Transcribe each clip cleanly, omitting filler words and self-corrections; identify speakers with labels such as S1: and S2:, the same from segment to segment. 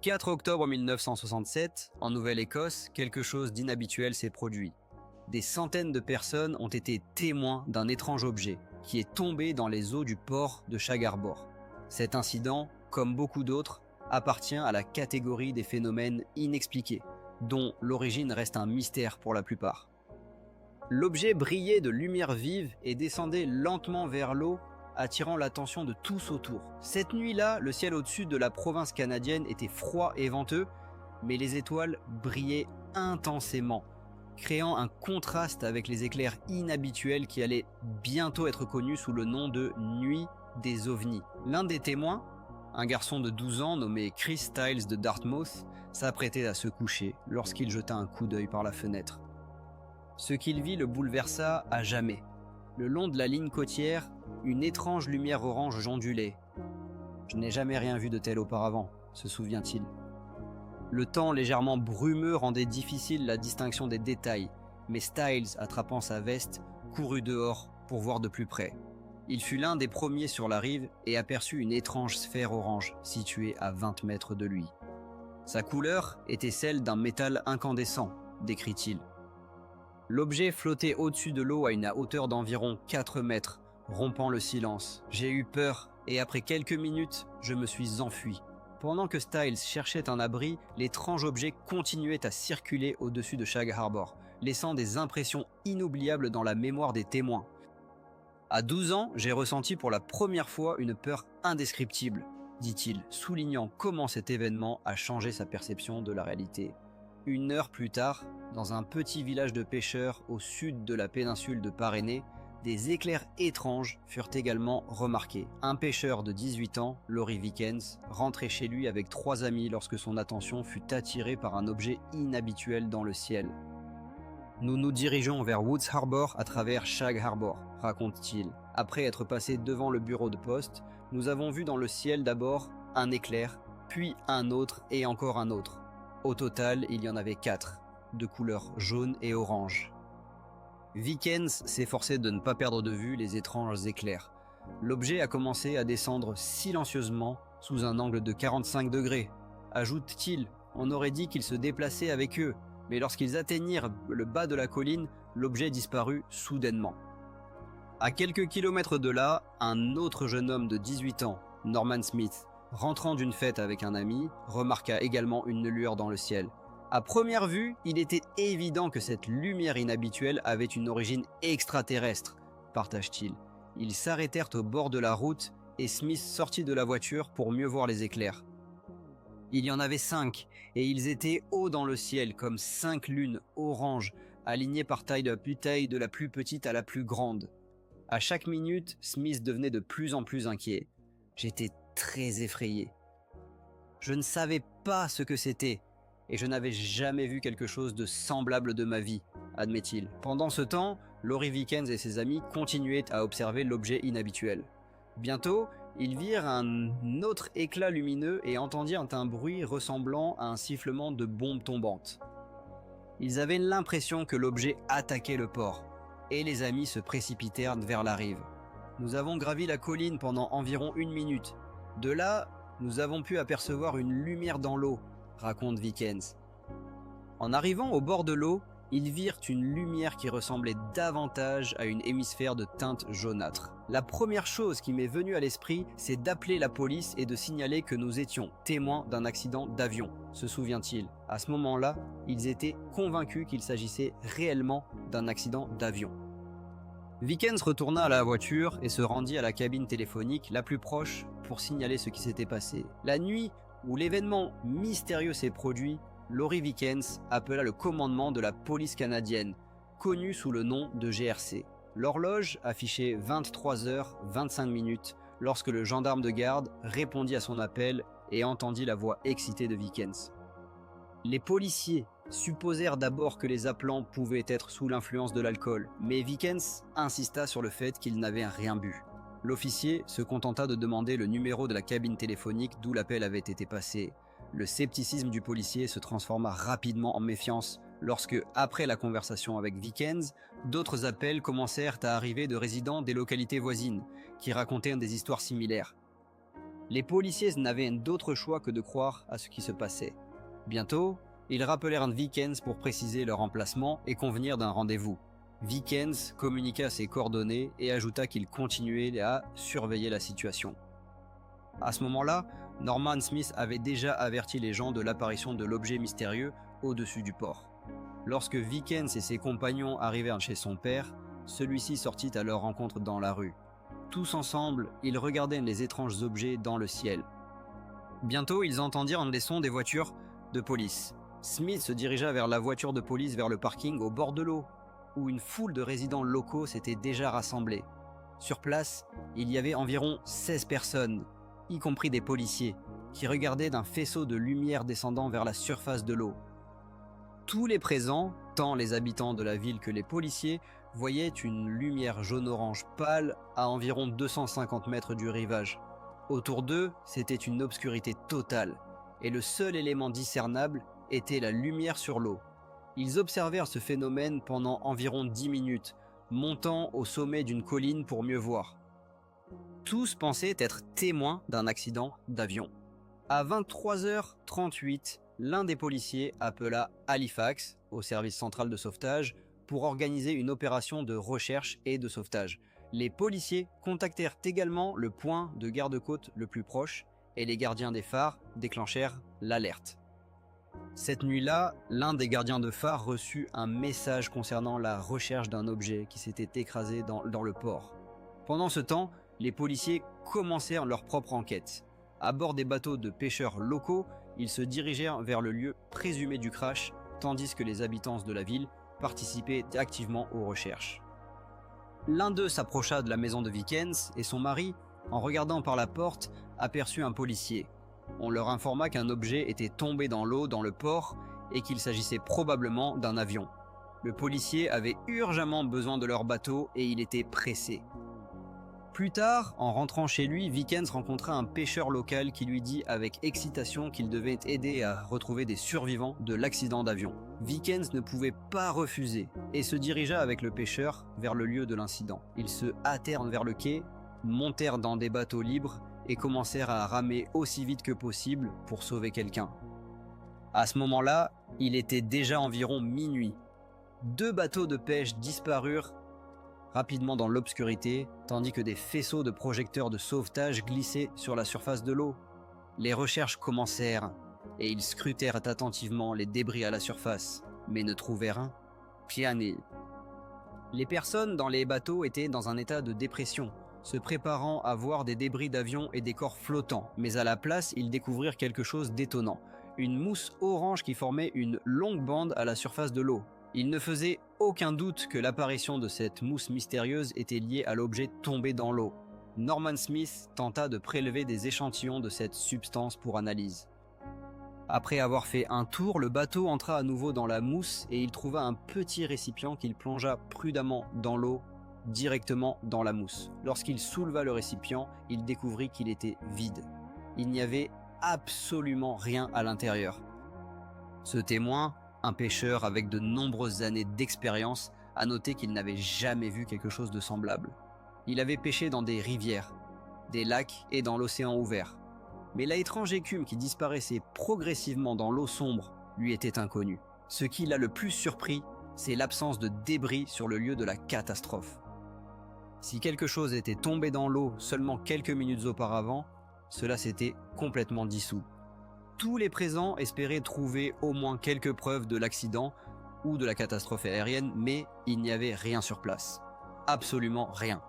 S1: 4 octobre 1967, en Nouvelle-Écosse, quelque chose d'inhabituel s'est produit. Des centaines de personnes ont été témoins d'un étrange objet qui est tombé dans les eaux du port de Shag Harbor. Cet incident, comme beaucoup d'autres, appartient à la catégorie des phénomènes inexpliqués, dont l'origine reste un mystère pour la plupart. L'objet brillait de lumière vive et descendait lentement vers l'eau, attirant l'attention de tous autour. Cette nuit-là, le ciel au-dessus de la province canadienne était froid et venteux, mais les étoiles brillaient intensément, créant un contraste avec les éclairs inhabituels qui allaient bientôt être connus sous le nom de Nuit des ovnis. L'un des témoins, un garçon de 12 ans nommé Chris Stiles de Dartmouth, s'apprêtait à se coucher lorsqu'il jeta un coup d'œil par la fenêtre. Ce qu'il vit le bouleversa à jamais. Le long de la ligne côtière, une étrange lumière orange ondulait. « Je n'ai jamais rien vu de tel auparavant », se souvient-il. Le temps légèrement brumeux rendait difficile la distinction des détails, mais Stiles, attrapant sa veste, courut dehors pour voir de plus près. Il fut l'un des premiers sur la rive et aperçut une étrange sphère orange située à 20 mètres de lui. Sa couleur était celle d'un métal incandescent, décrit-il. L'objet flottait au-dessus de l'eau à une hauteur d'environ 4 mètres, rompant le silence. J'ai eu peur et après quelques minutes, je me suis enfui. Pendant que Stiles cherchait un abri, l'étrange objet continuait à circuler au-dessus de Shag Harbor, laissant des impressions inoubliables dans la mémoire des témoins. À 12 ans, j'ai ressenti pour la première fois une peur indescriptible, dit-il, soulignant comment cet événement a changé sa perception de la réalité. 1 heure plus tard, dans un petit village de pêcheurs au sud de la péninsule de Parénée, des éclairs étranges furent également remarqués. Un pêcheur de 18 ans, Laurie Wickens, rentrait chez lui avec 3 amis lorsque son attention fut attirée par un objet inhabituel dans le ciel. « Nous nous dirigeons vers Woods Harbor à travers Shag Harbor », raconte-t-il. Après être passé devant le bureau de poste, nous avons vu dans le ciel d'abord un éclair, puis un autre et encore un autre. Au total, il y en avait 4, de couleur jaune et orange. Wickens s'efforçait de ne pas perdre de vue les étranges éclairs. L'objet a commencé à descendre silencieusement sous un angle de 45 degrés. Ajoute-t-il, on aurait dit qu'il se déplaçait avec eux, mais lorsqu'ils atteignirent le bas de la colline, l'objet disparut soudainement. À quelques kilomètres de là, un autre jeune homme de 18 ans, Norman Smith, rentrant d'une fête avec un ami, remarqua également une lueur dans le ciel. À première vue, il était évident que cette lumière inhabituelle avait une origine extraterrestre, partage-t-il. Ils s'arrêtèrent au bord de la route et Smith sortit de la voiture pour mieux voir les éclairs. Il y en avait 5, et ils étaient hauts dans le ciel comme 5 lunes oranges, alignées par taille de la plus petite à la plus grande. À chaque minute, Smith devenait de plus en plus inquiet. J'étais très effrayé. Je ne savais pas ce que c'était, et je n'avais jamais vu quelque chose de semblable de ma vie, admet-il. Pendant ce temps, Laurie Wickens et ses amis continuaient à observer l'objet inhabituel. Bientôt, ils virent un autre éclat lumineux et entendirent un bruit ressemblant à un sifflement de bombes tombantes. Ils avaient l'impression que l'objet attaquait le port, et les amis se précipitèrent vers la rive. Nous avons gravi la colline pendant environ 1 minute. De là, nous avons pu apercevoir une lumière dans l'eau, raconte Wickens. En arrivant au bord de l'eau, ils virent une lumière qui ressemblait davantage à une hémisphère de teinte jaunâtre. La première chose qui m'est venue à l'esprit, c'est d'appeler la police et de signaler que nous étions témoins d'un accident d'avion, se souvient-il. À ce moment-là, ils étaient convaincus qu'il s'agissait réellement d'un accident d'avion. Wickens retourna à la voiture et se rendit à la cabine téléphonique la plus proche pour signaler ce qui s'était passé. La nuit où l'événement mystérieux s'est produit, Laurie Wickens appela le commandement de la police canadienne, connu sous le nom de GRC. L'horloge affichait 23h25 lorsque le gendarme de garde répondit à son appel et entendit la voix excitée de Wickens. Les policiers supposèrent d'abord que les appelants pouvaient être sous l'influence de l'alcool, mais Wickens insista sur le fait qu'ils n'avaient rien bu. L'officier se contenta de demander le numéro de la cabine téléphonique d'où l'appel avait été passé. Le scepticisme du policier se transforma rapidement en méfiance lorsque, après la conversation avec Wickens, d'autres appels commencèrent à arriver de résidents des localités voisines qui racontaient des histoires similaires. Les policiers n'avaient d'autre choix que de croire à ce qui se passait. Bientôt, ils rappelèrent Vikens pour préciser leur emplacement et convenir d'un rendez-vous. Vikens communiqua ses coordonnées et ajouta qu'il continuait à surveiller la situation. À ce moment-là, Norman Smith avait déjà averti les gens de l'apparition de l'objet mystérieux au-dessus du port. Lorsque Vikens et ses compagnons arrivèrent chez son père, celui-ci sortit à leur rencontre dans la rue. Tous ensemble, ils regardaient les étranges objets dans le ciel. Bientôt, ils entendirent des sons des voitures de police. Smith se dirigea vers la voiture de police vers le parking au bord de l'eau, où une foule de résidents locaux s'était déjà rassemblée. Sur place, il y avait environ 16 personnes, y compris des policiers, qui regardaient d'un faisceau de lumière descendant vers la surface de l'eau. Tous les présents, tant les habitants de la ville que les policiers, voyaient une lumière jaune-orange pâle à environ 250 mètres du rivage. Autour d'eux, c'était une obscurité totale, et le seul élément discernable était la lumière sur l'eau. Ils observèrent ce phénomène pendant environ 10 minutes, montant au sommet d'une colline pour mieux voir. Tous pensaient être témoins d'un accident d'avion. À 23h38, l'un des policiers appela Halifax, au service central de sauvetage, pour organiser une opération de recherche et de sauvetage. Les policiers contactèrent également le point de garde-côte le plus proche et les gardiens des phares déclenchèrent l'alerte. Cette nuit-là, l'un des gardiens de phare reçut un message concernant la recherche d'un objet qui s'était écrasé dans le port. Pendant ce temps, les policiers commencèrent leur propre enquête. À bord des bateaux de pêcheurs locaux, ils se dirigèrent vers le lieu présumé du crash, tandis que les habitants de la ville participaient activement aux recherches. L'un d'eux s'approcha de la maison de Vikens et son mari, en regardant par la porte, aperçut un policier. On leur informa qu'un objet était tombé dans l'eau dans le port et qu'il s'agissait probablement d'un avion. Le policier avait urgemment besoin de leur bateau et il était pressé. Plus tard, en rentrant chez lui, Vikens rencontra un pêcheur local qui lui dit avec excitation qu'il devait aider à retrouver des survivants de l'accident d'avion. Vikens ne pouvait pas refuser et se dirigea avec le pêcheur vers le lieu de l'incident. Ils se hâtèrent vers le quai, montèrent dans des bateaux libres et commencèrent à ramer aussi vite que possible pour sauver quelqu'un. À ce moment-là, il était déjà environ minuit. 2 bateaux de pêche disparurent rapidement dans l'obscurité, tandis que des faisceaux de projecteurs de sauvetage glissaient sur la surface de l'eau. Les recherches commencèrent, et ils scrutèrent attentivement les débris à la surface, mais ne trouvèrent rien. Les personnes dans les bateaux étaient dans un état de dépression, se préparant à voir des débris d'avions et des corps flottants, mais à la place, ils découvrirent quelque chose d'étonnant, une mousse orange qui formait une longue bande à la surface de l'eau. Il ne faisait aucun doute que l'apparition de cette mousse mystérieuse était liée à l'objet tombé dans l'eau. Norman Smith tenta de prélever des échantillons de cette substance pour analyse. Après avoir fait un tour, le bateau entra à nouveau dans la mousse et il trouva un petit récipient qu'il plongea prudemment dans l'eau, directement dans la mousse. Lorsqu'il souleva le récipient, il découvrit qu'il était vide. Il n'y avait absolument rien à l'intérieur. Ce témoin, un pêcheur avec de nombreuses années d'expérience, a noté qu'il n'avait jamais vu quelque chose de semblable. Il avait pêché dans des rivières, des lacs et dans l'océan ouvert. Mais l'étrange écume qui disparaissait progressivement dans l'eau sombre lui était inconnue. Ce qui l'a le plus surpris, c'est l'absence de débris sur le lieu de la catastrophe. Si quelque chose était tombé dans l'eau seulement quelques minutes auparavant, cela s'était complètement dissous. Tous les présents espéraient trouver au moins quelques preuves de l'accident ou de la catastrophe aérienne, mais il n'y avait rien sur place. Absolument rien.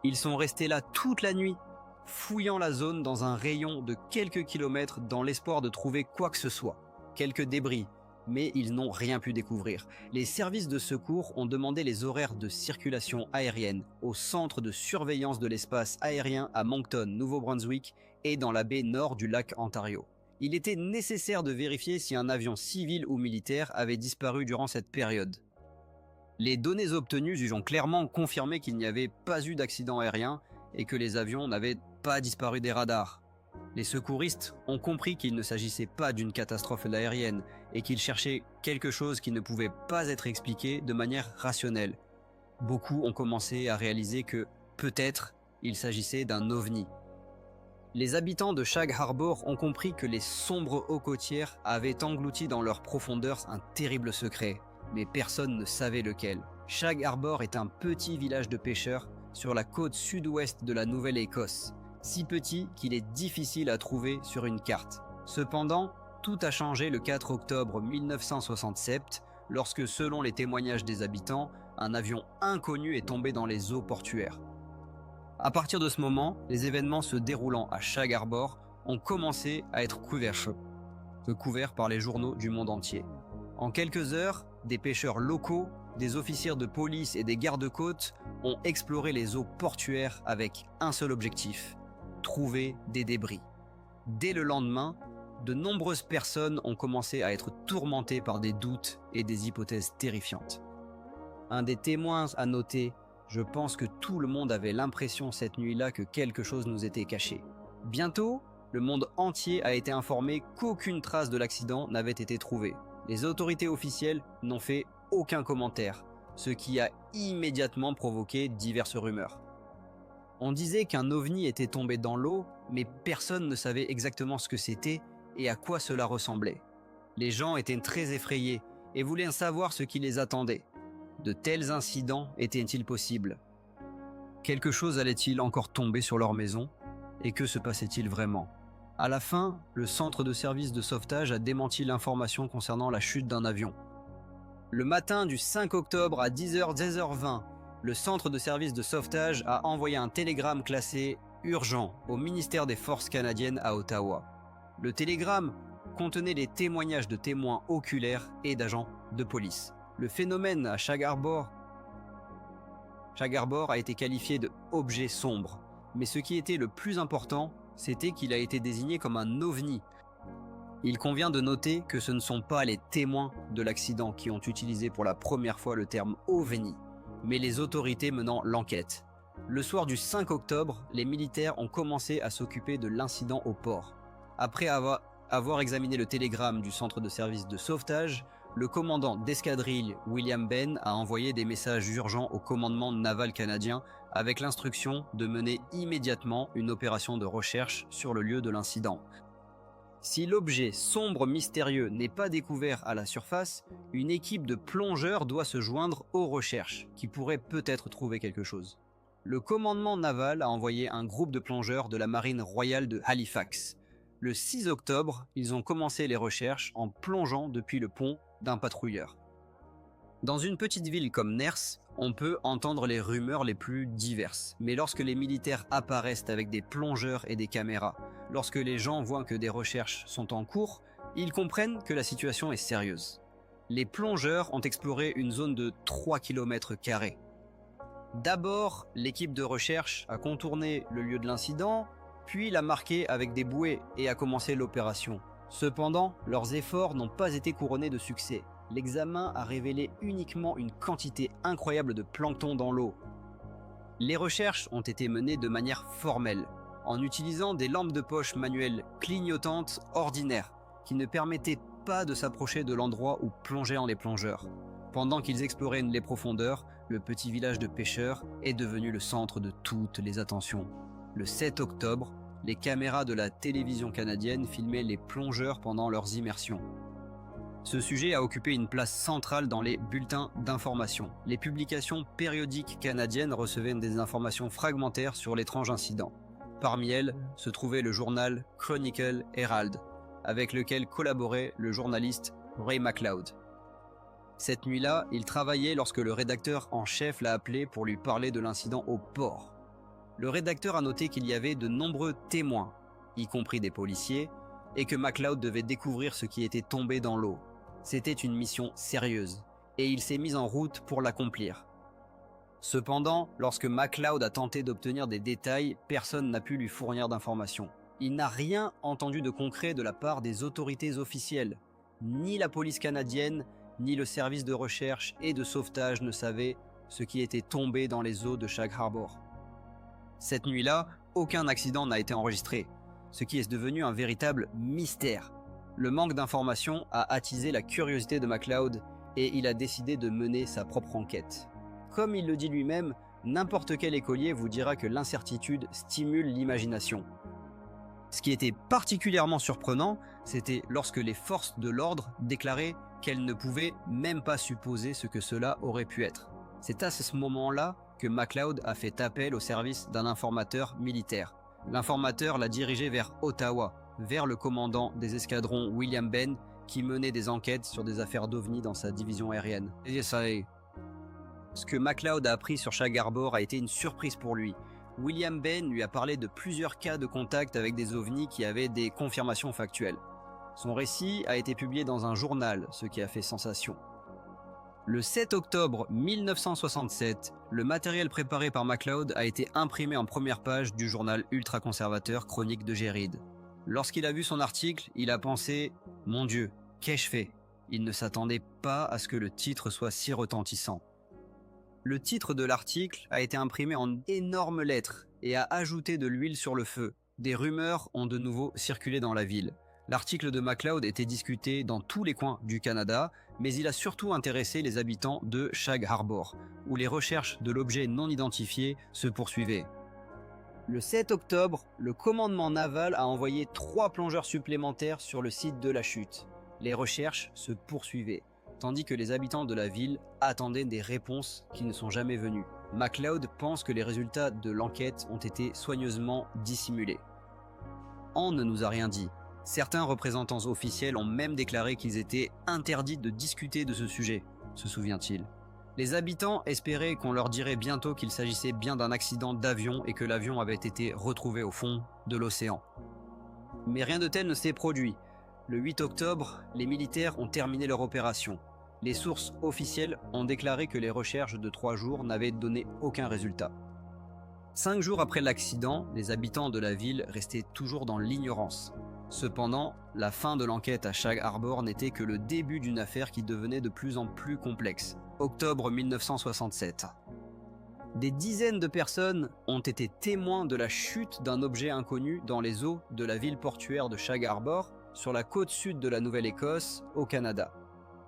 S1: Ils sont restés là toute la nuit, fouillant la zone dans un rayon de quelques kilomètres dans l'espoir de trouver quoi que ce soit, quelques débris, mais ils n'ont rien pu découvrir. Les services de secours ont demandé les horaires de circulation aérienne au centre de surveillance de l'espace aérien à Moncton, Nouveau-Brunswick et dans la baie nord du lac Ontario. Il était nécessaire de vérifier si un avion civil ou militaire avait disparu durant cette période. Les données obtenues ont clairement confirmé qu'il n'y avait pas eu d'accident aérien et que les avions n'avaient pas disparu des radars. Les secouristes ont compris qu'il ne s'agissait pas d'une catastrophe aérienne et qu'ils cherchaient quelque chose qui ne pouvait pas être expliqué de manière rationnelle. Beaucoup ont commencé à réaliser que, peut-être, il s'agissait d'un ovni. Les habitants de Shag Harbor ont compris que les sombres eaux côtières avaient englouti dans leurs profondeurs un terrible secret, mais personne ne savait lequel. Shag Harbor est un petit village de pêcheurs sur la côte sud-ouest de la Nouvelle-Écosse, si petit qu'il est difficile à trouver sur une carte. Cependant, tout a changé le 4 octobre 1967, lorsque, selon les témoignages des habitants, un avion inconnu est tombé dans les eaux portuaires. À partir de ce moment, les événements se déroulant à Shag Harbor ont commencé à être couverts par les journaux du monde entier. En quelques heures, des pêcheurs locaux, des officiers de police et des gardes-côtes ont exploré les eaux portuaires avec un seul objectif: trouver des débris. Dès le lendemain, de nombreuses personnes ont commencé à être tourmentées par des doutes et des hypothèses terrifiantes. Un des témoins a noté: « Je pense que tout le monde avait l'impression cette nuit-là que quelque chose nous était caché. » Bientôt, le monde entier a été informé qu'aucune trace de l'accident n'avait été trouvée. Les autorités officielles n'ont fait aucun commentaire, ce qui a immédiatement provoqué diverses rumeurs. On disait qu'un ovni était tombé dans l'eau, mais personne ne savait exactement ce que c'était et à quoi cela ressemblait. Les gens étaient très effrayés et voulaient savoir ce qui les attendait. De tels incidents étaient-ils possibles? Quelque chose allait-il encore tomber sur leur maison? Et que se passait-il vraiment? À la fin, le centre de service de sauvetage a démenti l'information concernant la chute d'un avion. Le matin du 5 octobre à 10h20, le centre de service de sauvetage a envoyé un télégramme classé « Urgent » au ministère des Forces canadiennes à Ottawa. Le télégramme contenait les témoignages de témoins oculaires et d'agents de police. Le phénomène à Shag Harbor a été qualifié de « objet sombre », mais ce qui était le plus important, c'était qu'il a été désigné comme un ovni. Il convient de noter que ce ne sont pas les témoins de l'accident qui ont utilisé pour la première fois le terme « ovni », mais les autorités menant l'enquête. Le soir du 5 octobre, les militaires ont commencé à s'occuper de l'incident au port. Après avoir examiné le télégramme du centre de service de sauvetage, le commandant d'escadrille William Benn a envoyé des messages urgents au commandement naval canadien avec l'instruction de mener immédiatement une opération de recherche sur le lieu de l'incident. Si l'objet sombre mystérieux n'est pas découvert à la surface, une équipe de plongeurs doit se joindre aux recherches, qui pourraient peut-être trouver quelque chose. Le commandement naval a envoyé un groupe de plongeurs de la marine royale de Halifax. Le 6 octobre, ils ont commencé les recherches en plongeant depuis le pont d'un patrouilleur. Dans une petite ville comme Ners, on peut entendre les rumeurs les plus diverses, mais lorsque les militaires apparaissent avec des plongeurs et des caméras, lorsque les gens voient que des recherches sont en cours, ils comprennent que la situation est sérieuse. Les plongeurs ont exploré une zone de 3 km². D'abord, l'équipe de recherche a contourné le lieu de l'incident, puis l'a marqué avec des bouées et a commencé l'opération. Cependant, leurs efforts n'ont pas été couronnés de succès. L'examen a révélé uniquement une quantité incroyable de plancton dans l'eau. Les recherches ont été menées de manière formelle, en utilisant des lampes de poche manuelles clignotantes ordinaires, qui ne permettaient pas de s'approcher de l'endroit où plongeaient les plongeurs. Pendant qu'ils exploraient les profondeurs, le petit village de pêcheurs est devenu le centre de toutes les attentions. Le 7 octobre, les caméras de la télévision canadienne filmaient les plongeurs pendant leurs immersions. Ce sujet a occupé une place centrale dans les bulletins d'information. Les publications périodiques canadiennes recevaient des informations fragmentaires sur l'étrange incident. Parmi elles se trouvait le journal Chronicle Herald, avec lequel collaborait le journaliste Ray McLeod. Cette nuit-là, il travaillait lorsque le rédacteur en chef l'a appelé pour lui parler de l'incident au port. Le rédacteur a noté qu'il y avait de nombreux témoins, y compris des policiers, et que McLeod devait découvrir ce qui était tombé dans l'eau. C'était une mission sérieuse, et il s'est mis en route pour l'accomplir. Cependant, lorsque McLeod a tenté d'obtenir des détails, personne n'a pu lui fournir d'informations. Il n'a rien entendu de concret de la part des autorités officielles. Ni la police canadienne, ni le service de recherche et de sauvetage ne savaient ce qui était tombé dans les eaux de Shag Harbor. Cette nuit-là, aucun accident n'a été enregistré, ce qui est devenu un véritable mystère. Le manque d'informations a attisé la curiosité de McLeod et il a décidé de mener sa propre enquête. Comme il le dit lui-même, n'importe quel écolier vous dira que l'incertitude stimule l'imagination. Ce qui était particulièrement surprenant, c'était lorsque les forces de l'ordre déclaraient qu'elles ne pouvaient même pas supposer ce que cela aurait pu être. C'est à ce moment-là que MacLeod a fait appel au service d'un informateur militaire. L'informateur l'a dirigé vers Ottawa, vers le commandant des escadrons William Benn, qui menait des enquêtes sur des affaires d'OVNI dans sa division aérienne. Et ça, ce que MacLeod a appris sur Shag Harbor a été une surprise pour lui. William Benn lui a parlé de plusieurs cas de contact avec des ovnis qui avaient des confirmations factuelles. Son récit a été publié dans un journal, ce qui a fait sensation. Le 7 octobre 1967, le matériel préparé par MacLeod a été imprimé en première page du journal ultra-conservateur Chronique de Géride. Lorsqu'il a vu son article, il a pensé « Mon Dieu, qu'ai-je fait ?» Il ne s'attendait pas à ce que le titre soit si retentissant. Le titre de l'article a été imprimé en énormes lettres et a ajouté de l'huile sur le feu. Des rumeurs ont de nouveau circulé dans la ville. L'article de MacLeod était discuté dans tous les coins du Canada, mais il a surtout intéressé les habitants de Shag Harbor, où les recherches de l'objet non identifié se poursuivaient. Le 7 octobre, le commandement naval a envoyé 3 plongeurs supplémentaires sur le site de la chute. Les recherches se poursuivaient, tandis que les habitants de la ville attendaient des réponses qui ne sont jamais venues. MacLeod pense que les résultats de l'enquête ont été soigneusement dissimulés. On ne nous a rien dit. Certains représentants officiels ont même déclaré qu'ils étaient interdits de discuter de ce sujet, se souvient-il. Les habitants espéraient qu'on leur dirait bientôt qu'il s'agissait bien d'un accident d'avion et que l'avion avait été retrouvé au fond de l'océan. Mais rien de tel ne s'est produit. Le 8 octobre, les militaires ont terminé leur opération. Les sources officielles ont déclaré que les recherches de 3 jours n'avaient donné aucun résultat. 5 jours après l'accident, les habitants de la ville restaient toujours dans l'ignorance. Cependant, la fin de l'enquête à Shag Harbor n'était que le début d'une affaire qui devenait de plus en plus complexe. Octobre 1967. Des dizaines de personnes ont été témoins de la chute d'un objet inconnu dans les eaux de la ville portuaire de Shag Harbor, sur la côte sud de la Nouvelle-Écosse, au Canada.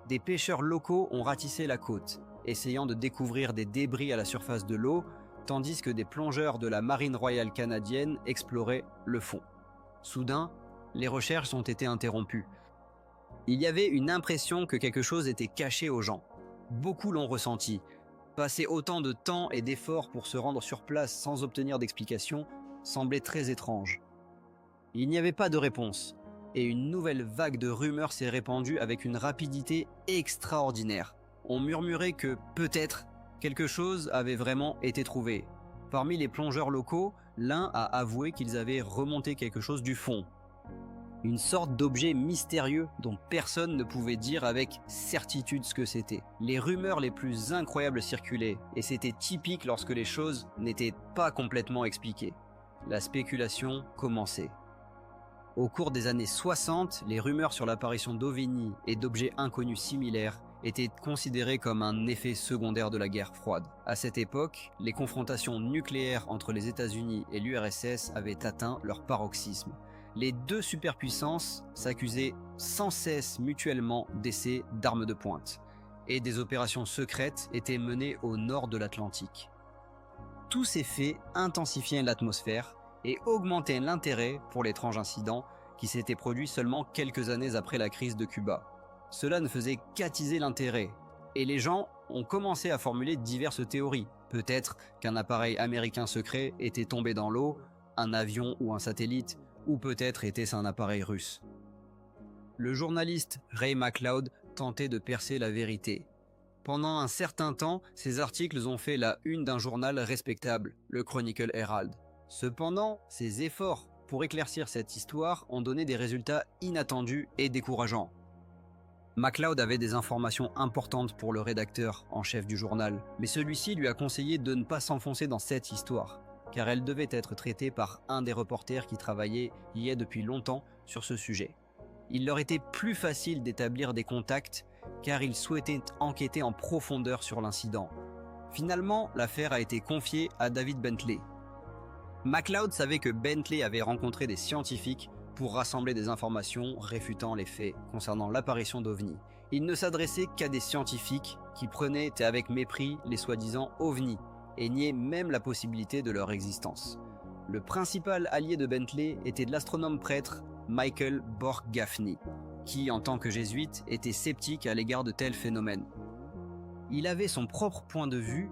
S1: Des pêcheurs locaux ont ratissé la côte, essayant de découvrir des débris à la surface de l'eau, tandis que des plongeurs de la Marine royale canadienne exploraient le fond. Soudain, les recherches ont été interrompues. Il y avait une impression que quelque chose était caché aux gens. Beaucoup l'ont ressenti. Passer autant de temps et d'efforts pour se rendre sur place sans obtenir d'explication semblait très étrange. Il n'y avait pas de réponse, et une nouvelle vague de rumeurs s'est répandue avec une rapidité extraordinaire. On murmurait que, peut-être, quelque chose avait vraiment été trouvé. Parmi les plongeurs locaux, l'un a avoué qu'ils avaient remonté quelque chose du fond. Une sorte d'objet mystérieux dont personne ne pouvait dire avec certitude ce que c'était. Les rumeurs les plus incroyables circulaient, et c'était typique lorsque les choses n'étaient pas complètement expliquées. La spéculation commençait. Au cours des années 60, les rumeurs sur l'apparition d'ovnis et d'objets inconnus similaires étaient considérées comme un effet secondaire de la guerre froide. À cette époque, les confrontations nucléaires entre les États-Unis et l'URSS avaient atteint leur paroxysme. Les deux superpuissances s'accusaient sans cesse mutuellement d'essais d'armes de pointe, et des opérations secrètes étaient menées au nord de l'Atlantique. Tous ces faits intensifiaient l'atmosphère et augmentaient l'intérêt pour l'étrange incident qui s'était produit seulement quelques années après la crise de Cuba. Cela ne faisait qu'attiser l'intérêt, et les gens ont commencé à formuler diverses théories. Peut-être qu'un appareil américain secret était tombé dans l'eau, un avion ou un satellite, ou peut-être était-ce un appareil russe. Le journaliste Ray MacLeod tentait de percer la vérité. Pendant un certain temps, ses articles ont fait la une d'un journal respectable, le Chronicle Herald. Cependant, ses efforts pour éclaircir cette histoire ont donné des résultats inattendus et décourageants. MacLeod avait des informations importantes pour le rédacteur en chef du journal, mais celui-ci lui a conseillé de ne pas s'enfoncer dans cette histoire, car elle devait être traitée par un des reporters qui travaillait y est depuis longtemps sur ce sujet. Il leur était plus facile d'établir des contacts, car ils souhaitaient enquêter en profondeur sur l'incident. Finalement, l'affaire a été confiée à David Bentley. MacLeod savait que Bentley avait rencontré des scientifiques pour rassembler des informations réfutant les faits concernant l'apparition d'OVNI. Il ne s'adressait qu'à des scientifiques qui prenaient avec mépris les soi-disant OVNI, et niait même la possibilité de leur existence. Le principal allié de Bentley était l'astronome prêtre Michael Borg-Gaffney, qui, en tant que jésuite, était sceptique à l'égard de tels phénomènes. Il avait son propre point de vue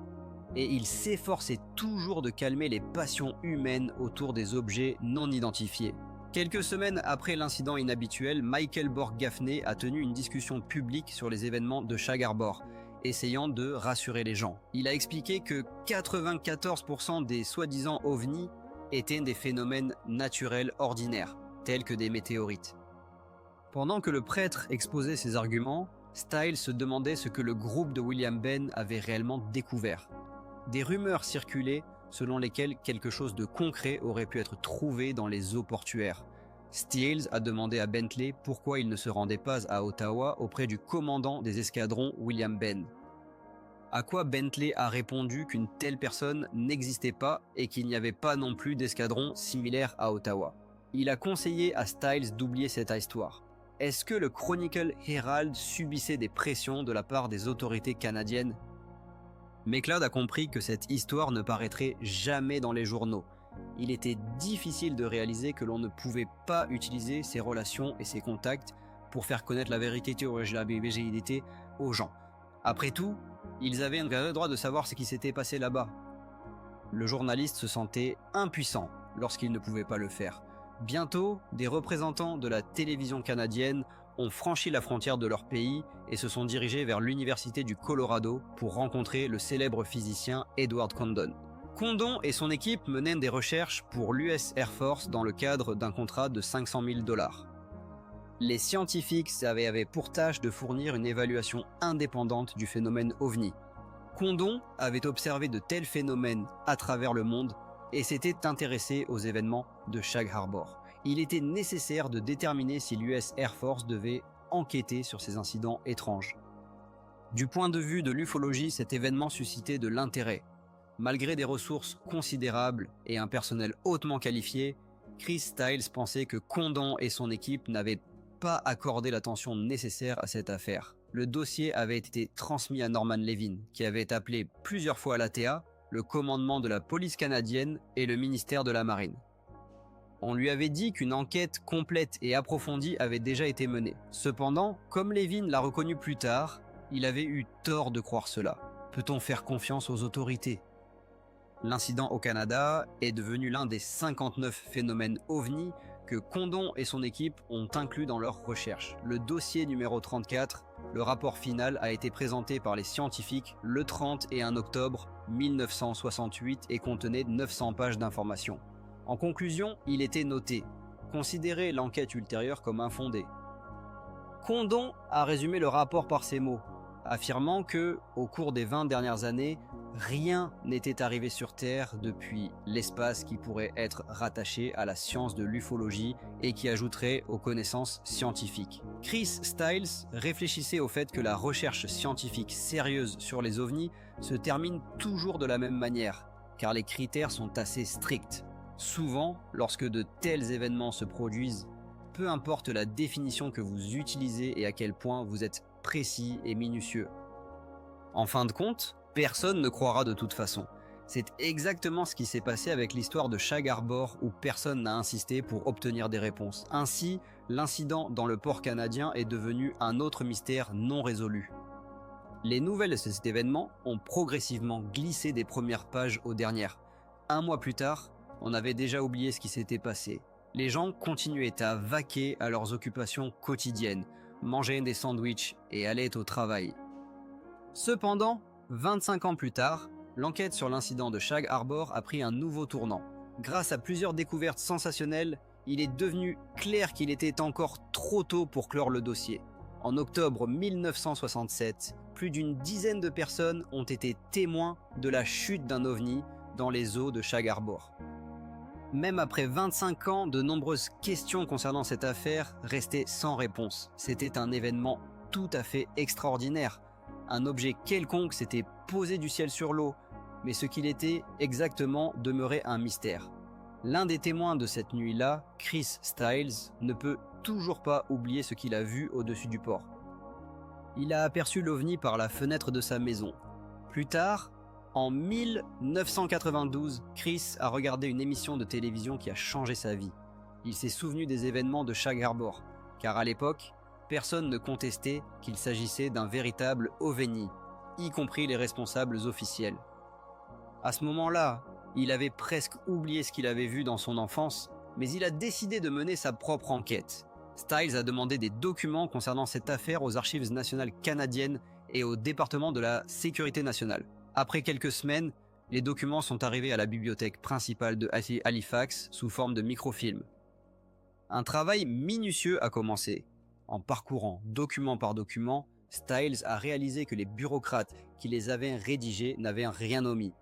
S1: et il s'efforçait toujours de calmer les passions humaines autour des objets non identifiés. Quelques semaines après l'incident inhabituel, Michael Borg-Gaffney a tenu une discussion publique sur les événements de Shag Harbor, essayant de rassurer les gens. Il a expliqué que 94% des soi-disant ovnis étaient des phénomènes naturels ordinaires, tels que des météorites. Pendant que le prêtre exposait ses arguments, Styles se demandait ce que le groupe de William Benn avait réellement découvert. Des rumeurs circulaient selon lesquelles quelque chose de concret aurait pu être trouvé dans les eaux portuaires. Styles a demandé à Bentley pourquoi il ne se rendait pas à Ottawa auprès du commandant des escadrons William Benn. À quoi Bentley a répondu qu'une telle personne n'existait pas et qu'il n'y avait pas non plus d'escadron similaire à Ottawa. Il a conseillé à Styles d'oublier cette histoire. Est-ce que le Chronicle Herald subissait des pressions de la part des autorités canadiennes? McLeod a compris que cette histoire ne paraîtrait jamais dans les journaux. Il était difficile de réaliser que l'on ne pouvait pas utiliser ses relations et ses contacts pour faire connaître la vérité aux gens. Après tout, ils avaient le droit de savoir ce qui s'était passé là-bas. Le journaliste se sentait impuissant lorsqu'il ne pouvait pas le faire. Bientôt, des représentants de la télévision canadienne ont franchi la frontière de leur pays et se sont dirigés vers l'université du Colorado pour rencontrer le célèbre physicien Edward Condon. Condon et son équipe menaient des recherches pour l'US Air Force dans le cadre d'un contrat de 500 000 $. Les scientifiques avaient pour tâche de fournir une évaluation indépendante du phénomène OVNI. Condon avait observé de tels phénomènes à travers le monde et s'était intéressé aux événements de Shag Harbor. Il était nécessaire de déterminer si l'US Air Force devait enquêter sur ces incidents étranges. Du point de vue de l'ufologie, cet événement suscitait de l'intérêt. Malgré des ressources considérables et un personnel hautement qualifié, Chris Styles pensait que Condon et son équipe n'avaient pas accordé l'attention nécessaire à cette affaire. Le dossier avait été transmis à Norman Levin, qui avait appelé plusieurs fois l'ATA, le commandement de la police canadienne et le ministère de la Marine. On lui avait dit qu'une enquête complète et approfondie avait déjà été menée. Cependant, comme Levin l'a reconnu plus tard, il avait eu tort de croire cela. Peut-on faire confiance aux autorités? L'incident au Canada est devenu l'un des 59 phénomènes OVNI que Condon et son équipe ont inclus dans leurs recherches. Le dossier numéro 34, le rapport final, a été présenté par les scientifiques le 31 octobre 1968 et contenait 900 pages d'informations. En conclusion, il était noté « Considérez l'enquête ultérieure comme infondée ». Condon a résumé le rapport par ces mots, affirmant que, au cours des 20 dernières années, rien n'était arrivé sur Terre depuis l'espace qui pourrait être rattaché à la science de l'ufologie et qui ajouterait aux connaissances scientifiques. Chris Styles réfléchissait au fait que la recherche scientifique sérieuse sur les ovnis se termine toujours de la même manière, car les critères sont assez stricts. Souvent, lorsque de tels événements se produisent, peu importe la définition que vous utilisez et à quel point vous êtes précis et minutieux. En fin de compte, personne ne croira de toute façon. C'est exactement ce qui s'est passé avec l'histoire de Shag Harbor où personne n'a insisté pour obtenir des réponses. Ainsi, l'incident dans le port canadien est devenu un autre mystère non résolu. Les nouvelles de cet événement ont progressivement glissé des premières pages aux dernières. Un mois plus tard, on avait déjà oublié ce qui s'était passé. Les gens continuaient à vaquer à leurs occupations quotidiennes, mangeaient des sandwichs et allaient au travail. Cependant, 25 ans plus tard, l'enquête sur l'incident de Shag Harbor a pris un nouveau tournant. Grâce à plusieurs découvertes sensationnelles, il est devenu clair qu'il était encore trop tôt pour clore le dossier. En octobre 1967, plus d'une dizaine de personnes ont été témoins de la chute d'un ovni dans les eaux de Shag Harbor. Même après 25 ans, de nombreuses questions concernant cette affaire restaient sans réponse. C'était un événement tout à fait extraordinaire. Un objet quelconque s'était posé du ciel sur l'eau, mais ce qu'il était exactement demeurait un mystère. L'un des témoins de cette nuit-là, Chris Styles, ne peut toujours pas oublier ce qu'il a vu au-dessus du port. Il a aperçu l'OVNI par la fenêtre de sa maison. Plus tard, En 1992, Chris a regardé une émission de télévision qui a changé sa vie. Il s'est souvenu des événements de Shag Harbor, car à l'époque, personne ne contestait qu'il s'agissait d'un véritable ovni, y compris les responsables officiels. À ce moment-là, il avait presque oublié ce qu'il avait vu dans son enfance, mais il a décidé de mener sa propre enquête. Stiles a demandé des documents concernant cette affaire aux Archives nationales canadiennes et au département de la Sécurité nationale. Après quelques semaines, les documents sont arrivés à la bibliothèque principale de Halifax sous forme de microfilms. Un travail minutieux a commencé. En parcourant document par document, Stiles a réalisé que les bureaucrates qui les avaient rédigés n'avaient rien omis.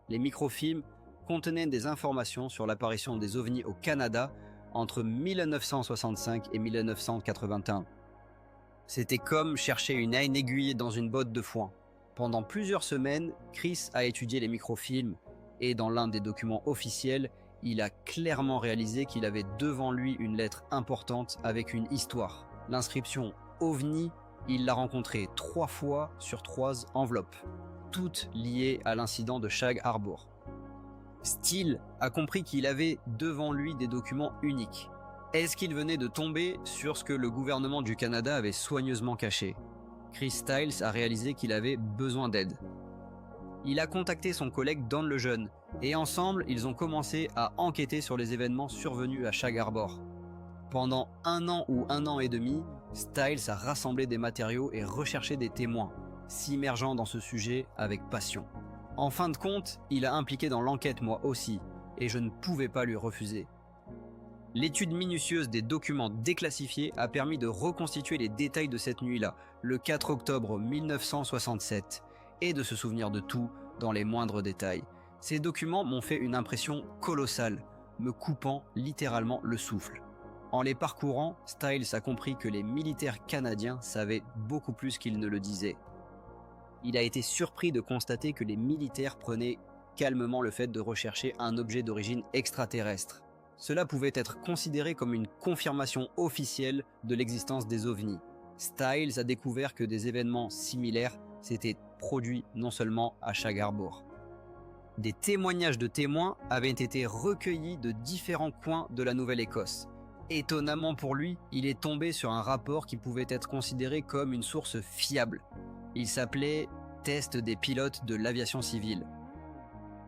S1: Les microfilms contenaient des informations sur l'apparition des ovnis au Canada entre 1965 et 1981. C'était comme chercher une aiguille dans une botte de foin. Pendant plusieurs semaines, Chris a étudié les microfilms et dans l'un des documents officiels, il a clairement réalisé qu'il avait devant lui une lettre importante avec une histoire. L'inscription OVNI, il l'a rencontrée 3 fois sur 3 enveloppes, toutes liées à l'incident de Shag Harbor. Steele a compris qu'il avait devant lui des documents uniques. Est-ce qu'il venait de tomber sur ce que le gouvernement du Canada avait soigneusement caché ? Chris Stiles a réalisé qu'il avait besoin d'aide. Il a contacté son collègue Don Lejeune et ensemble, ils ont commencé à enquêter sur les événements survenus à Shag Harbor. Pendant 1 an ou 1 an et demi, Stiles a rassemblé des matériaux et recherché des témoins, s'immergeant dans ce sujet avec passion. En fin de compte, il a impliqué dans l'enquête moi aussi, et je ne pouvais pas lui refuser. L'étude minutieuse des documents déclassifiés a permis de reconstituer les détails de cette nuit-là, le 4 octobre 1967, et de se souvenir de tout dans les moindres détails. Ces documents m'ont fait une impression colossale, me coupant littéralement le souffle. En les parcourant, Stiles a compris que les militaires canadiens savaient beaucoup plus qu'ils ne le disaient. Il a été surpris de constater que les militaires prenaient calmement le fait de rechercher un objet d'origine extraterrestre. Cela pouvait être considéré comme une confirmation officielle de l'existence des ovnis. Stiles a découvert que des événements similaires s'étaient produits non seulement à Shag Harbor. Des témoignages de témoins avaient été recueillis de différents coins de la Nouvelle-Écosse. Étonnamment pour lui, il est tombé sur un rapport qui pouvait être considéré comme une source fiable. Il s'appelait « Test des pilotes de l'aviation civile ».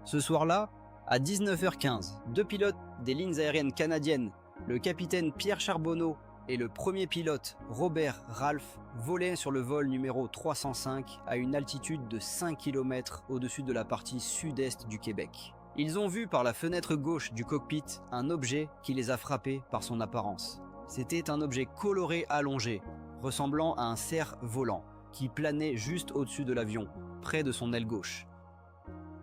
S1: Ce soir-là, à 19h15, 2 pilotes des lignes aériennes canadiennes, le capitaine Pierre Charbonneau et le premier pilote Robert Ralph, volaient sur le vol numéro 305 à une altitude de 5 km au-dessus de la partie sud-est du Québec. Ils ont vu par la fenêtre gauche du cockpit un objet qui les a frappés par son apparence. C'était un objet coloré allongé, ressemblant à un cerf-volant, qui planait juste au-dessus de l'avion, près de son aile gauche.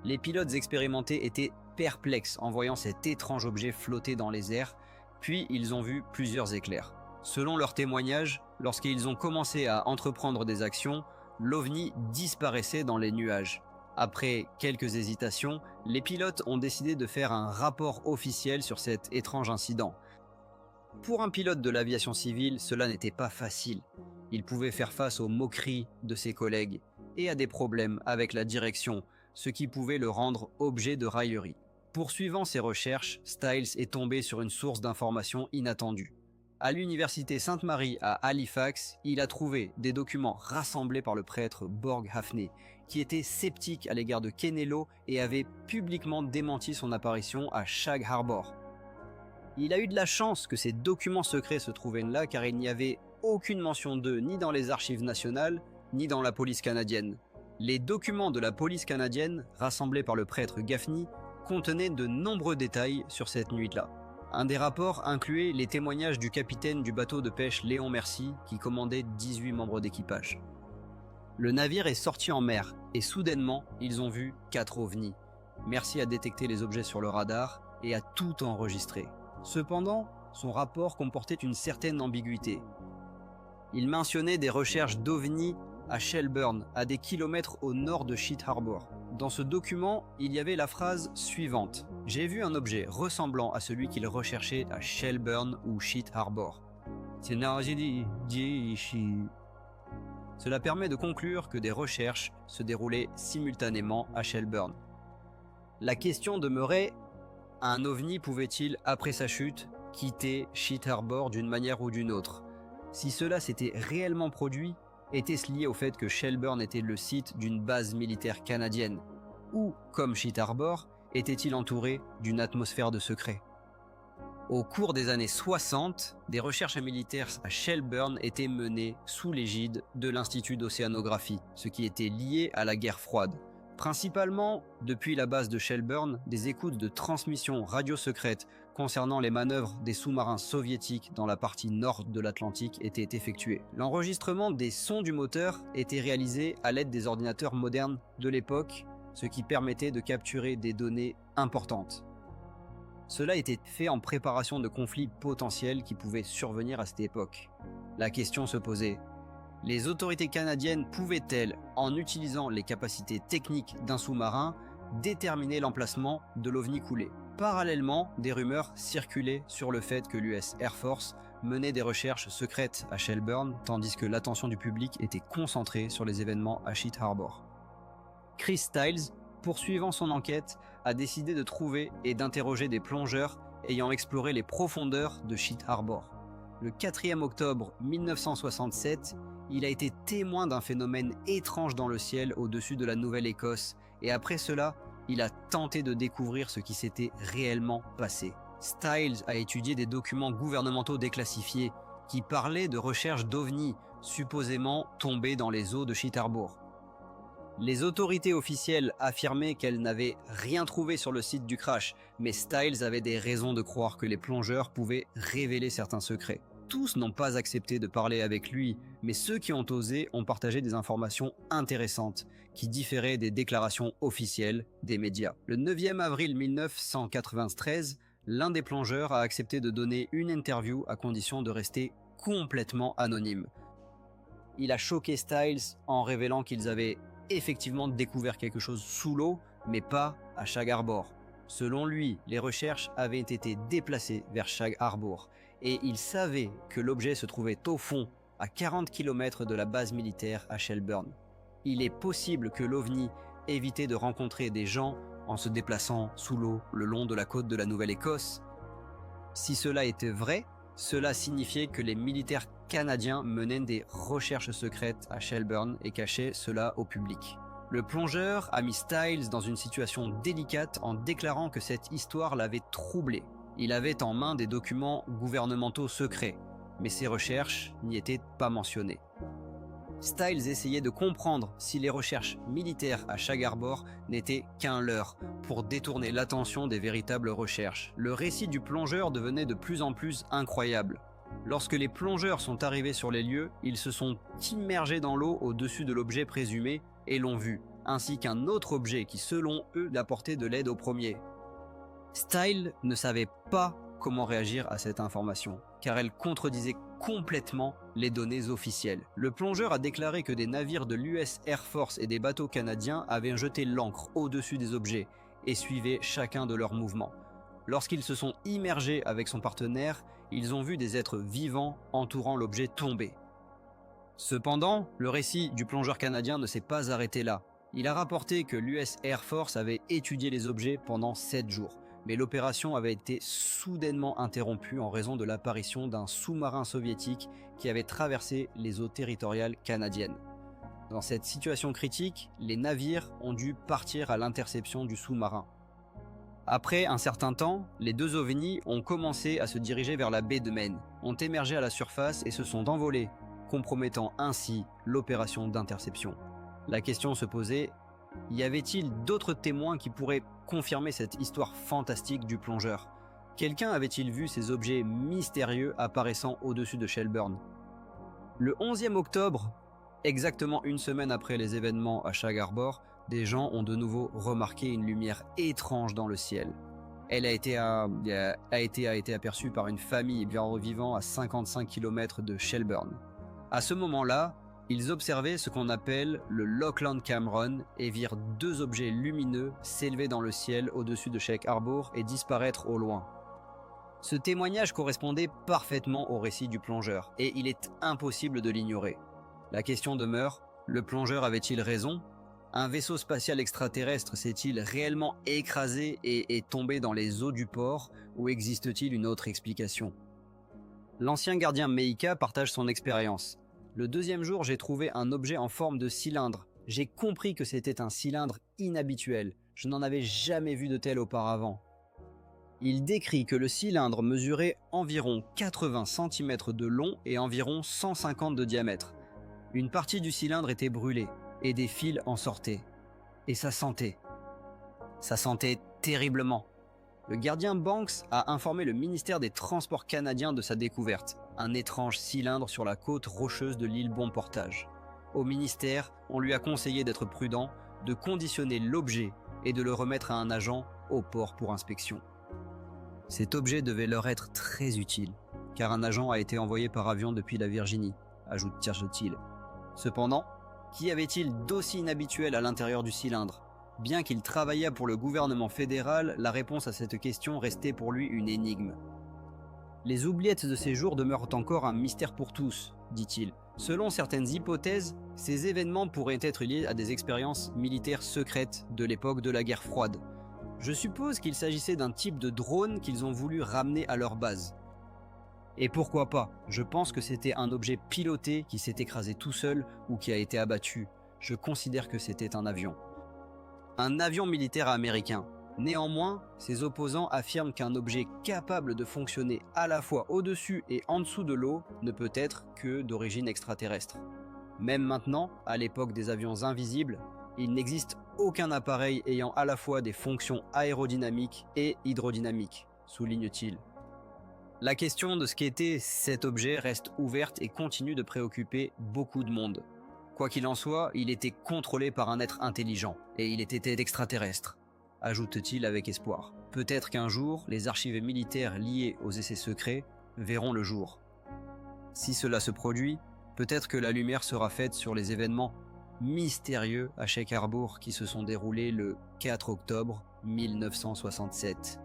S1: Les pilotes expérimentés étaient perplexes en voyant cet étrange objet flotter dans les airs, puis ils ont vu plusieurs éclairs. Selon leurs témoignages, lorsqu'ils ont commencé à entreprendre des actions, l'OVNI disparaissait dans les nuages. Après quelques hésitations, les pilotes ont décidé de faire un rapport officiel sur cet étrange incident. Pour un pilote de l'aviation civile, cela n'était pas facile. Il pouvait faire face aux moqueries de ses collègues et à des problèmes avec la direction, ce qui pouvait le rendre objet de raillerie. Poursuivant ses recherches, Stiles est tombé sur une source d'informations inattendue. À l'université Sainte-Marie à Halifax, il a trouvé des documents rassemblés par le prêtre Borg Hafné, qui était sceptique à l'égard de Kenelo et avait publiquement démenti son apparition à Shag Harbor. Il a eu de la chance que ces documents secrets se trouvaient là, car il n'y avait aucune mention d'eux ni dans les archives nationales, ni dans la police canadienne. Les documents de la police canadienne, rassemblés par le prêtre Gaffney, contenaient de nombreux détails sur cette nuit-là. Un des rapports incluait les témoignages du capitaine du bateau de pêche Léon Mercier, qui commandait 18 membres d'équipage. Le navire est sorti en mer, et soudainement, ils ont vu 4 ovnis. Mercier a détecté les objets sur le radar et a tout enregistré. Cependant, son rapport comportait une certaine ambiguïté. Il mentionnait des recherches d'ovnis à Shelburne, à des kilomètres au nord de Shit Harbor. Dans ce document, il y avait la phrase suivante. « J'ai vu un objet ressemblant à celui qu'il recherchait à Shelburne ou Shit Harbor. » Cela permet de conclure que des recherches se déroulaient simultanément à Shelburne. La question demeurait, un ovni pouvait-il, après sa chute, quitter Sheet Harbor d'une manière ou d'une autre? Si cela s'était réellement produit, était-ce lié au fait que Shelburne était le site d'une base militaire canadienne? Ou, comme Sheet Harbor, était-il entouré d'une atmosphère de secret? Au cours des années 60, des recherches militaires à Shelburne étaient menées sous l'égide de l'Institut d'océanographie, ce qui était lié à la guerre froide. Principalement, depuis la base de Shelburne, des écoutes de transmission radio secrètes concernant les manœuvres des sous-marins soviétiques dans la partie nord de l'Atlantique étaient effectuées. L'enregistrement des sons du moteur était réalisé à l'aide des ordinateurs modernes de l'époque, ce qui permettait de capturer des données importantes. Cela était fait en préparation de conflits potentiels qui pouvaient survenir à cette époque. La question se posait, les autorités canadiennes pouvaient-elles, en utilisant les capacités techniques d'un sous-marin, déterminer l'emplacement de l'OVNI coulé? Parallèlement, des rumeurs circulaient sur le fait que l'US Air Force menait des recherches secrètes à Shelburne, tandis que l'attention du public était concentrée sur les événements à Sheet Harbor. Chris Stiles, poursuivant son enquête, a décidé de trouver et d'interroger des plongeurs ayant exploré les profondeurs de Sheet Harbor. Le 4e octobre 1967, il a été témoin d'un phénomène étrange dans le ciel au-dessus de la Nouvelle-Écosse, et après cela, il a tenté de découvrir ce qui s'était réellement passé. Stiles a étudié des documents gouvernementaux déclassifiés qui parlaient de recherches d'ovnis supposément tombés dans les eaux de Sheet Harbor. Les autorités officielles affirmaient qu'elles n'avaient rien trouvé sur le site du crash, mais Stiles avait des raisons de croire que les plongeurs pouvaient révéler certains secrets. Tous n'ont pas accepté de parler avec lui, mais ceux qui ont osé ont partagé des informations intéressantes, qui différaient des déclarations officielles des médias. Le 9 avril 1993, l'un des plongeurs a accepté de donner une interview à condition de rester complètement anonyme. Il a choqué Stiles en révélant qu'ils avaient effectivement découvert quelque chose sous l'eau, mais pas à Shag Harbor. Selon lui, les recherches avaient été déplacées vers Shag Harbor, et il savait que l'objet se trouvait au fond, à 40 km de la base militaire à Shelburne. Il est possible que l'OVNI évitait de rencontrer des gens en se déplaçant sous l'eau le long de la côte de la Nouvelle-Écosse. Si cela était vrai, cela signifiait que les militaires canadiens menaient des recherches secrètes à Shelburne et cachaient cela au public. Le plongeur a mis Stiles dans une situation délicate en déclarant que cette histoire l'avait troublé. Il avait en main des documents gouvernementaux secrets, mais ses recherches n'y étaient pas mentionnées. Stiles essayait de comprendre si les recherches militaires à Shag Harbor n'étaient qu'un leurre pour détourner l'attention des véritables recherches. Le récit du plongeur devenait de plus en plus incroyable. Lorsque les plongeurs sont arrivés sur les lieux, ils se sont immergés dans l'eau au-dessus de l'objet présumé et l'ont vu, ainsi qu'un autre objet qui, selon eux, apportait de l'aide au premier. Stiles ne savait pas comment réagir à cette information, car elle contredisait complètement les données officielles. Le plongeur a déclaré que des navires de l'US Air Force et des bateaux canadiens avaient jeté l'ancre au-dessus des objets et suivaient chacun de leurs mouvements. Lorsqu'ils se sont immergés avec son partenaire, ils ont vu des êtres vivants entourant l'objet tombé. Cependant, le récit du plongeur canadien ne s'est pas arrêté là. Il a rapporté que l'US Air Force avait étudié les objets pendant 7 jours, mais l'opération avait été soudainement interrompue en raison de l'apparition d'un sous-marin soviétique qui avait traversé les eaux territoriales canadiennes. Dans cette situation critique, les navires ont dû partir à l'interception du sous-marin. Après un certain temps, les deux ovnis ont commencé à se diriger vers la baie de Maine, ont émergé à la surface et se sont envolés, compromettant ainsi l'opération d'interception. La question se posait, y avait-il d'autres témoins qui pourraient confirmer cette histoire fantastique du plongeur? Quelqu'un avait-il vu ces objets mystérieux apparaissant au-dessus de Shelburne? Le 11e octobre, exactement une semaine après les événements à Shag Harbor, des gens ont de nouveau remarqué une lumière étrange dans le ciel. Elle a été aperçue par une famille vivant à 55 km de Shelburne. À ce moment-là, ils observaient ce qu'on appelle le Lochlan Cameron et virent deux objets lumineux s'élever dans le ciel au-dessus de Shag Harbor et disparaître au loin. Ce témoignage correspondait parfaitement au récit du plongeur et il est impossible de l'ignorer. La question demeure, le plongeur avait-il raison? Un vaisseau spatial extraterrestre s'est-il réellement écrasé et est tombé dans les eaux du port, ou existe-t-il une autre explication? L'ancien gardien Meika partage son expérience. Le deuxième jour, j'ai trouvé un objet en forme de cylindre. J'ai compris que c'était un cylindre inhabituel. Je n'en avais jamais vu de tel auparavant. Il décrit que le cylindre mesurait environ 80 cm de long et environ 150 de diamètre. Une partie du cylindre était brûlée et des fils en sortaient. Et ça sentait. Ça sentait terriblement. Le gardien Banks a informé le ministère des Transports canadien de sa découverte, un étrange cylindre sur la côte rocheuse de l'île Bon-Portage. Au ministère, on lui a conseillé d'être prudent, de conditionner l'objet et de le remettre à un agent au port pour inspection. Cet objet devait leur être très utile, car un agent a été envoyé par avion depuis la Virginie, ajoute-t-il. Cependant, qu'y avait-il d'aussi inhabituel à l'intérieur du cylindre? Bien qu'il travaillât pour le gouvernement fédéral, la réponse à cette question restait pour lui une énigme. Les oubliettes de ces jours demeurent encore un mystère pour tous, dit-il. Selon certaines hypothèses, ces événements pourraient être liés à des expériences militaires secrètes de l'époque de la guerre froide. Je suppose qu'il s'agissait d'un type de drone qu'ils ont voulu ramener à leur base. Et pourquoi pas? Je pense que c'était un objet piloté qui s'est écrasé tout seul ou qui a été abattu. Je considère que c'était un avion. Un avion militaire américain. Néanmoins, ses opposants affirment qu'un objet capable de fonctionner à la fois au-dessus et en dessous de l'eau ne peut être que d'origine extraterrestre. Même maintenant, à l'époque des avions invisibles, il n'existe aucun appareil ayant à la fois des fonctions aérodynamiques et hydrodynamiques, souligne-t-il. La question de ce qu'était cet objet reste ouverte et continue de préoccuper beaucoup de monde. Quoi qu'il en soit, il était contrôlé par un être intelligent, et il était extraterrestre, ajoute-t-il avec espoir. Peut-être qu'un jour, les archives militaires liées aux essais secrets verront le jour. Si cela se produit, peut-être que la lumière sera faite sur les événements mystérieux à Sheikh Harbour qui se sont déroulés le 4 octobre 1967.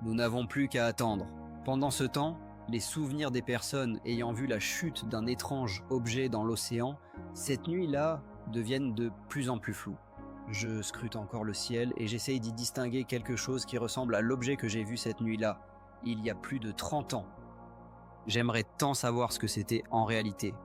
S1: Nous n'avons plus qu'à attendre. Pendant ce temps, les souvenirs des personnes ayant vu la chute d'un étrange objet dans l'océan, cette nuit-là, deviennent de plus en plus floues. Je scrute encore le ciel et j'essaye d'y distinguer quelque chose qui ressemble à l'objet que j'ai vu cette nuit-là, il y a plus de 30 ans. J'aimerais tant savoir ce que c'était en réalité.